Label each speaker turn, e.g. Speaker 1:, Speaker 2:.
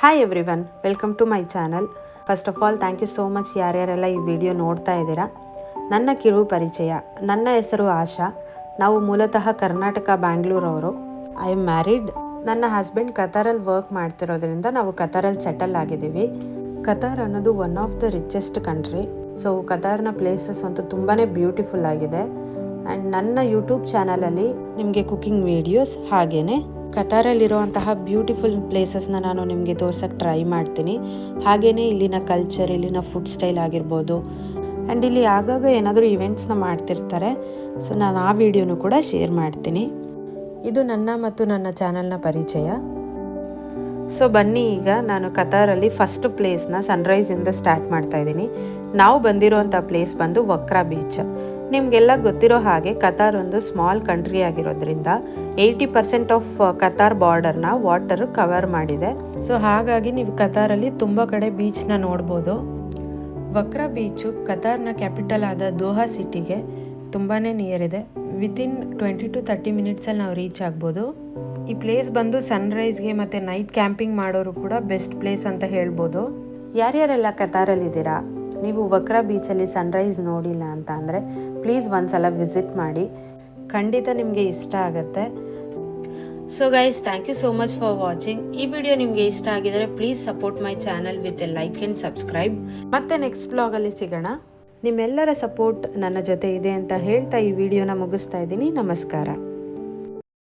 Speaker 1: Hi everyone, welcome to my channel. First of all thank you so much ಯಾರ್ಯಾರೆಲ್ಲ ಈ video ನೋಡ್ತಾ ಇದ್ದೀರಾ. ನನ್ನ ಕಿರು ಪರಿಚಯ, ನನ್ನ ಹೆಸರು ಆಶಾ. ನಾವು ಮೂಲತಃ ಕರ್ನಾಟಕ ಬ್ಯಾಂಗ್ಳೂರವರು. I am married. ನನ್ನ ಹಸ್ಬೆಂಡ್ ಕತಾರಲ್ಲಿ ವರ್ಕ್ ಮಾಡ್ತಿರೋದ್ರಿಂದ ನಾವು ಕತಾರಲ್ಲಿ ಸೆಟಲ್ ಆಗಿದ್ದೀವಿ. ಕತಾರ್ ಅನ್ನೋದು one of the richest country. So ಕತಾರ್ನ ಪ್ಲೇಸಸ್ ಅಂತೂ ತುಂಬಾ ಬ್ಯೂಟಿಫುಲ್ ಆಗಿದೆ. ಆ್ಯಂಡ್ ನನ್ನ ಯೂಟ್ಯೂಬ್ ಚಾನಲಲ್ಲಿ ನಿಮಗೆ ಕುಕಿಂಗ್ ವೀಡಿಯೋಸ್ ಹಾಗೆಯೇ ಕತಾರಲ್ಲಿರುವಂತಹ ಬ್ಯೂಟಿಫುಲ್ ಪ್ಲೇಸಸ್ನ ನಾನು ನಿಮಗೆ ತೋರ್ಸೋಕ್ಕೆ ಟ್ರೈ ಮಾಡ್ತೀನಿ. ಹಾಗೆಯೇ ಇಲ್ಲಿನ ಕಲ್ಚರ್, ಇಲ್ಲಿನ ಫುಡ್ ಸ್ಟೈಲ್ ಆಗಿರ್ಬೋದು. ಆ್ಯಂಡ್ ಇಲ್ಲಿ ಆಗಾಗ ಏನಾದರೂ ಇವೆಂಟ್ಸ್ನ ಮಾಡ್ತಿರ್ತಾರೆ. ಸೊ ನಾನು ಆ ವಿಡಿಯೋನು ಕೂಡ ಶೇರ್ ಮಾಡ್ತೀನಿ. ಇದು ನನ್ನ ಮತ್ತು ನನ್ನ ಚಾನಲ್ನ ಪರಿಚಯ. ಸೊ ಬನ್ನಿ, ಈಗ ನಾನು ಕತಾರಲ್ಲಿ ಫಸ್ಟ್ ಪ್ಲೇಸ್ನ ಸನ್ರೈಸಿಂದ ಸ್ಟಾರ್ಟ್ ಮಾಡ್ತಾ ಇದ್ದೀನಿ. ನಾವು ಬಂದಿರೋವಂಥ ಪ್ಲೇಸ್ ಬಂದು ವಕ್ರಾ ಬೀಚ್. ನಿಮಗೆಲ್ಲ ಗೊತ್ತಿರೋ ಹಾಗೆ ಕತಾರ್ ಒಂದು ಸ್ಮಾಲ್ ಕಂಟ್ರಿ ಆಗಿರೋದ್ರಿಂದ 80% ಆಫ್ ಕತಾರ್ ಬಾರ್ಡರ್ನ ವಾಟರ್ ಕವರ್ ಮಾಡಿದೆ. ಸೊ ಹಾಗಾಗಿ ನೀವು ಕತಾರಲ್ಲಿ ತುಂಬ ಕಡೆ ಬೀಚ್ನ ನೋಡ್ಬೋದು. ವಕ್ರಾ ಬೀಚು ಕತಾರ್ನ ಕ್ಯಾಪಿಟಲ್ ಆದ ದೋಹಾ ಸಿಟಿಗೆ ತುಂಬಾ ನಿಯರ್ ಇದೆ. ವಿತಿನ್ 20 to 30 ಮಿನಿಟ್ಸಲ್ಲಿ ನಾವು ರೀಚ್ ಆಗ್ಬೋದು. ಈ ಪ್ಲೇಸ್ ಬಂದು ಸನ್ರೈಸ್ಗೆ ಮತ್ತು ನೈಟ್ ಕ್ಯಾಂಪಿಂಗ್ ಮಾಡೋರು ಕೂಡ ಬೆಸ್ಟ್ ಪ್ಲೇಸ್ ಅಂತ ಹೇಳ್ಬೋದು. ಯಾರ್ಯಾರೆಲ್ಲ ಕತಾರಲ್ಲಿದ್ದೀರಾ, ನೀವು ವಕ್ರಾ ಬೀಚಲ್ಲಿ ಸನ್ರೈಸ್ ನೋಡಿಲ್ಲ ಅಂತ ಅಂದರೆ ಪ್ಲೀಸ್ ಒಂದ್ಸಲ ವಿಸಿಟ್ ಮಾಡಿ, ಖಂಡಿತ ನಿಮಗೆ ಇಷ್ಟ ಆಗುತ್ತೆ. So guys, thank you so much for watching. ಈ ವಿಡಿಯೋ ನಿಮಗೆ ಇಷ್ಟ ಆಗಿದರೆ please support my channel with a like and subscribe. ಮತ್ತೆ ನೆಕ್ಸ್ಟ್ ಬ್ಲಾಗಲ್ಲಿ ಸಿಗೋಣ. ನಿಮ್ಮೆಲ್ಲರ ಸಪೋರ್ಟ್ ನನ್ನ ಜೊತೆ ಇದೆ ಅಂತ ಹೇಳ್ತಾ ಈ ವಿಡಿಯೋನ ಮುಗಿಸ್ತಾ ಇದ್ದೀನಿ. ನಮಸ್ಕಾರ.